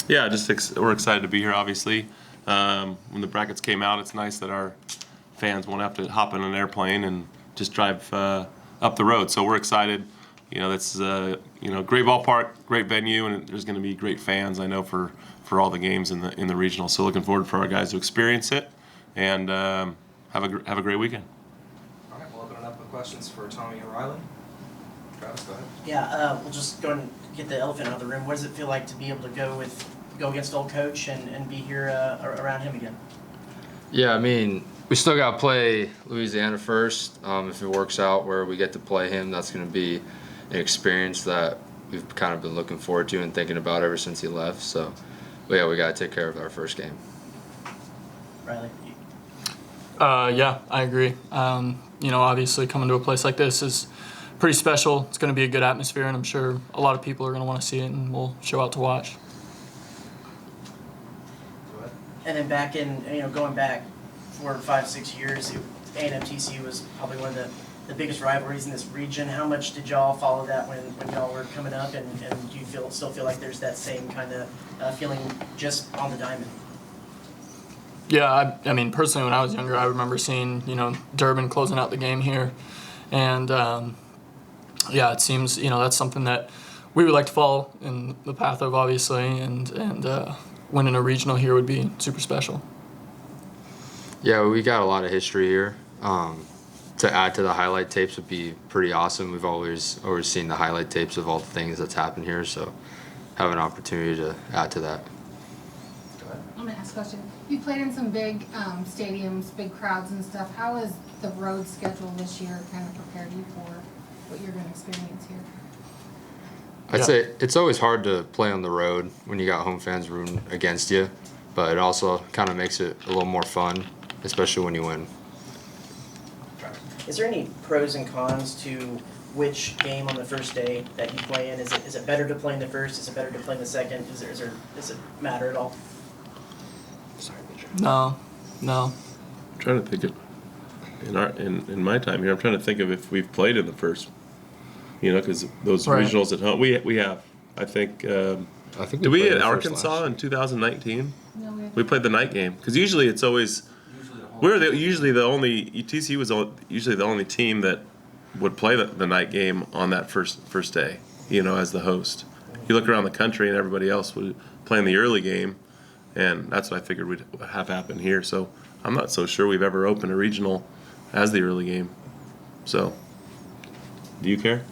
Yeah, we're excited to be here, obviously. When the brackets came out, it's nice that our fans won't have to hop in an airplane and just drive up the road. So we're excited. That's great ballpark, great venue, and there's going to be great fans, I know, for all the games in the regional. So looking forward for our guys to experience it and have a great weekend. All right, we'll open it up with questions for Tommy and Riley. Travis, go ahead. Yeah, we'll just go and get the elephant out of the room. What does it feel like to be able to go against old coach and be here around him again? Yeah, I mean, we still got to play Louisiana first. If it works out where we get to play him, that's going to be an experience that we've kind of been looking forward to and thinking about ever since he left. So, but yeah, we got to take care of our first game. Riley? Yeah, I agree. Obviously coming to a place like this is pretty special. It's going to be a good atmosphere, and I'm sure a lot of people are going to want to see it, and we'll show out to watch. And then back going back 4, 5, 6 years, A&M TCU was probably one of the biggest rivalries in this region. How much did y'all follow that when y'all were coming up, and do you still feel like there's that same kind of feeling just on the diamond? Yeah, I mean, personally, when I was younger, I remember seeing, Durbin closing out the game here. And, yeah, it seems, that's something that we would like to follow in the path of, obviously, and winning a regional here would be super special. Yeah, we got a lot of history here. To add to the highlight tapes would be pretty awesome. We've always seen the highlight tapes of all the things that's happened here, so have an opportunity to add to that. I'm going to ask a question. You played in some big stadiums, big crowds and stuff. How has the road schedule this year kind of prepared you for what you're going to experience here? I'd say it's always hard to play on the road when you got home fans rooting against you, but it also kind of makes it a little more fun, especially when you win. Is there any pros and cons to which game on the first day that you play in? Is it better to play in the first? Is it better to play in the second? Does it matter at all? No. I'm trying to think of in my time here. I'm trying to think of if we've played in the first. Because those Right. regionals at home, we have. I think. I think Did we played at the first Arkansas last in 2019? No, We played the night game because usually it's always. Usually the only TCU was usually the only team that would play the night game on that first day. As the host. You look around the country and everybody else would play in the early game. And that's what I figured would have happened here. So I'm not so sure we've ever opened a regional as the early game. So, do you care?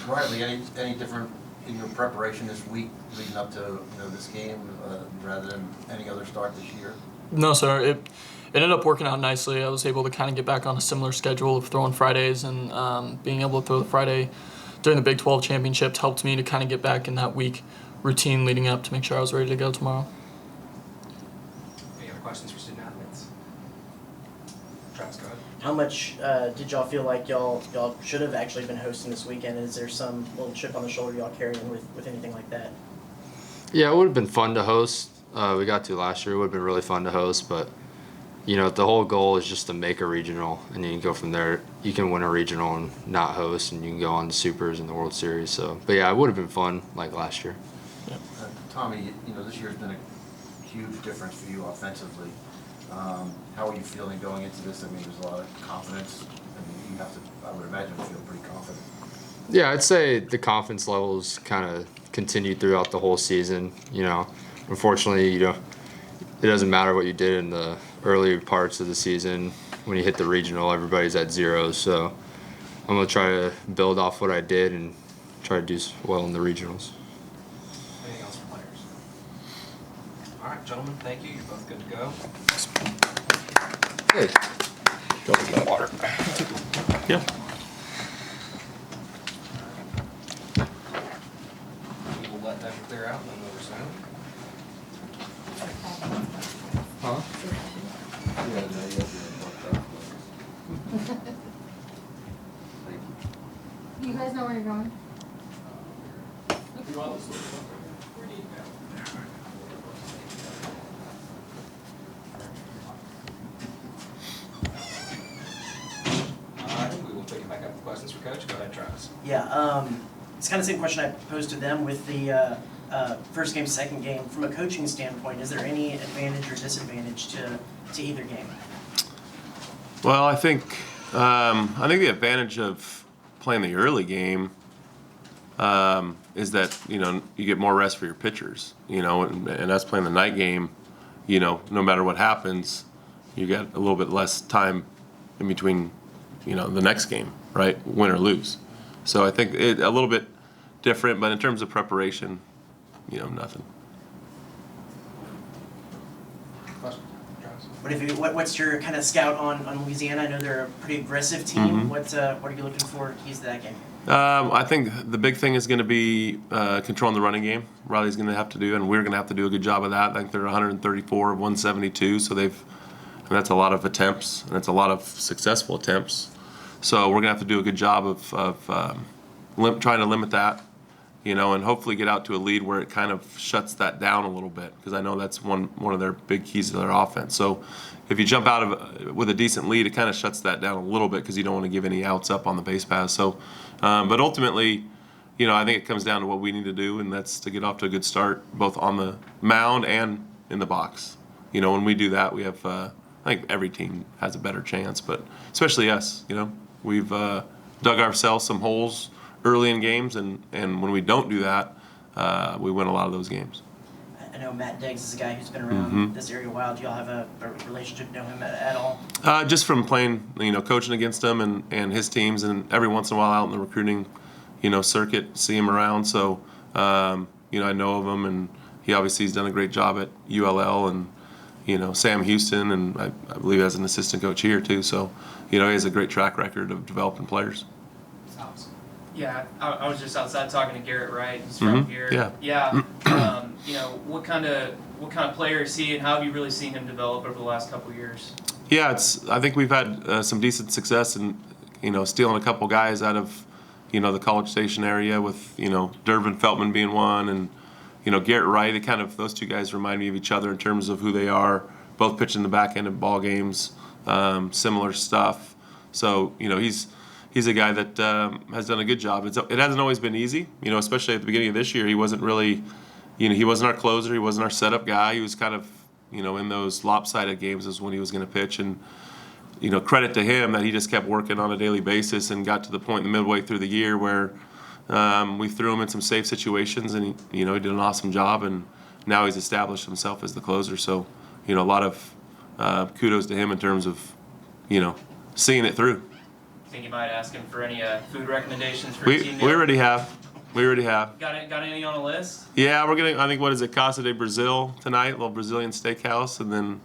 Riley, any different in your preparation this week leading up to this game rather than any other start this year? No, sir. It ended up working out nicely. I was able to kind of get back on a similar schedule of throwing Fridays, and being able to throw the Friday during the Big 12 championship helped me to kind of get back in that week routine leading up to make sure I was ready to go tomorrow. Any other questions for student athletes? Travis, go ahead. How much did y'all feel like y'all should have actually been hosting this weekend? Is there some little chip on the shoulder y'all carrying with anything like that? Yeah, it would have been fun to host. We got to last year. It would have been really fun to host, but the whole goal is just to make a regional, and then you go from there. You can win a regional and not host, and you can go on to Supers and the World Series. So, but yeah, it would have been fun like last year. Tommy, this year's been a huge difference for you offensively. How are you feeling going into this? I mean, there's a lot of confidence. I mean, I would imagine, feel pretty confident. Yeah, I'd say the confidence levels kind of continued throughout the whole season. Unfortunately, it doesn't matter what you did in the early parts of the season. When you hit the regional, everybody's at 0. So I'm going to try to build off what I did and try to do well in the regionals. Anything else for players? All right, gentlemen, thank you. You're both good to go. Hey. Go with that water. Yeah. We will let them clear out and then we'll resume. Huh? Do you guys know where you're going? We will pick it back up with questions for Coach. Go ahead, Travis. Yeah. it's kind of the same question I posed to them with the first game, second game. From a coaching standpoint, is there any advantage or disadvantage to either game? Well, I think the advantage of playing the early game is that you get more rest for your pitchers, and us playing the night game, no matter what happens, you get a little bit less time in between, the next game, right, win or lose. So I think it a little bit different, but in terms of preparation, nothing. Question, Travis? What's your kind of scout on Louisiana? I know they're a pretty aggressive team. Mhm. What are you looking for keys to that game? I think the big thing is going to be controlling the running game. Riley's going to have to do, and we're going to have to do a good job of that. I think they're 134 of 172, so that's a lot of attempts, and that's a lot of successful attempts. So we're going to have to do a good job of trying to limit that, and hopefully get out to a lead where it kind of shuts that down a little bit, because I know that's one of their big keys to their offense. So if you jump out of with a decent lead, it kind of shuts that down a little bit because you don't want to give any outs up on the base paths. So, but ultimately, I think it comes down to what we need to do, and that's to get off to a good start, both on the mound and in the box. When we do that, we have, I think every team has a better chance, but especially us, we've dug ourselves some holes early in games, and when we don't do that, we win a lot of those games. I know Matt Daggs is a guy who's been around Mhm. this area a while. Do y'all have a relationship? Know him at all? Just from playing, coaching against him and his teams, and every once in a while out in the recruiting, circuit, see him around. So, I know of him, and he obviously has done a great job at ULL, and Sam Houston, and I believe as an assistant coach here too. So, he has a great track record of developing players. Saarloos. Yeah, I was just outside talking to Garrett Wright. He's from Mhm, here. yeah. Yeah. What kind of player is he, and how have you really seen him develop over the last couple of years? Yeah, I think we've had some decent success in, stealing a couple guys out of, the College Station area with, Durbin Feltman being one, and, Garrett Wright. Those two guys remind me of each other in terms of who they are, both pitching the back end of ball games, similar stuff. So, he's a guy that has done a good job. It hasn't always been easy, especially at the beginning of this year. He wasn't really, he wasn't our closer. He wasn't our setup guy. He was kind of, in those lopsided games is when he was going to pitch. And, credit to him that he just kept working on a daily basis and got to the point midway through the year where we threw him in some safe situations, and he did an awesome job. And now he's established himself as the closer. So, a lot of kudos to him in terms of, seeing it through. Think you might ask him for any food recommendations for a We team meal? already have. Got any on a list? Yeah, we're getting. I think what is it, Casa de Brazil tonight? A little Brazilian steakhouse, and then.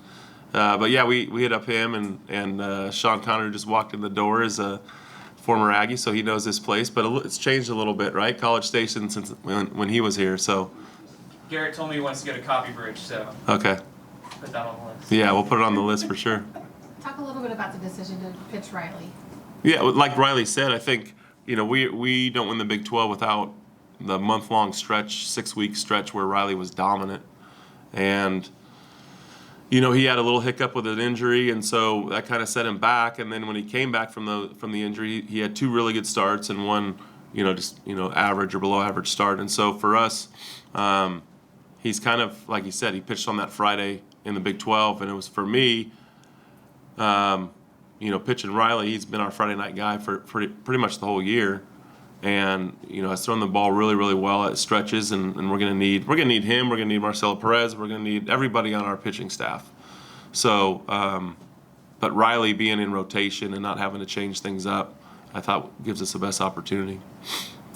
But yeah, we hit up him, and Sean Connor just walked in the door as a former Aggie, so he knows this place. But it's changed a little bit, right? College Station since when he was here. So. Garrett told me he wants to go to Copy Bridge, so Okay. put that on the list. Yeah, we'll put it on the list for sure. Talk a little bit about the decision to pitch Riley. Yeah, like Riley said, I think we don't win the Big 12 without the month-long stretch, 6-week stretch where Riley was dominant, and he had a little hiccup with an injury, and so that kind of set him back. And then when he came back from the injury, he had 2 really good starts and one average or below average start. And so for us, he's kind of like he said, he pitched on that Friday in the Big 12, and it was for me. Pitching Riley, he's been our Friday night guy for pretty much the whole year, and has thrown the ball really, really well at stretches, and we're gonna need him, we're gonna need Marcelo Perez, we're gonna need everybody on our pitching staff. So, but Riley being in rotation and not having to change things up, I thought gives us the best opportunity.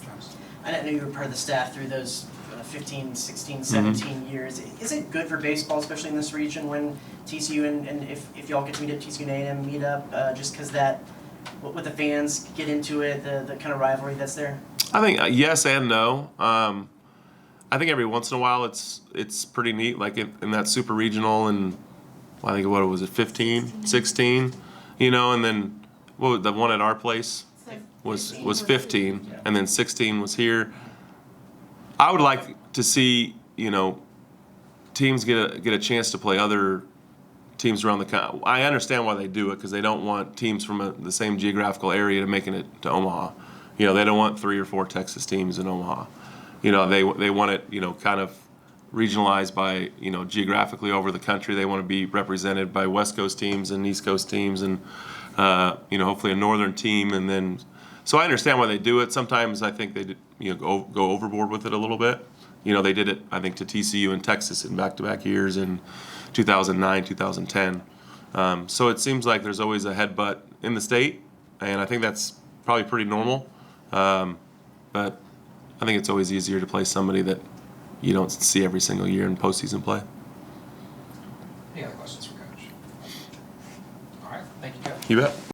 Travis. I know you were part of the staff through those 15, 16, 17 years. Is it good for baseball, especially in this region, when TCU and if y'all get to meet at TCU and A&M meet up, just because that, with the fans get into it, the kind of rivalry that's there? I think yes and no. I think every once in a while it's pretty neat, like in that super regional, and I think what was it, 15, 16, and then the one at our place was 15, and then 16 was here. I would like to see teams get a chance to play other teams around the country. I understand why they do it, because they don't want teams from the same geographical area to making it to Omaha. You know, they don't want 3 or 4 Texas teams in Omaha. You know, they want it, you know, kind of regionalized by, you know, geographically over the country. They want to be represented by West Coast teams and East Coast teams, and you know, hopefully a northern team. And then, so I understand why they do it. Sometimes I think they, you know, go overboard with it a little bit. You know, they did it, I think, to TCU and Texas in back-to-back years in 2009, 2010. So it seems like there's always a headbutt in the state, and I think that's probably pretty normal. But I think it's always easier to play somebody that you don't see every single year in postseason play. Any other questions for Coach? All right, thank you, Coach. You bet.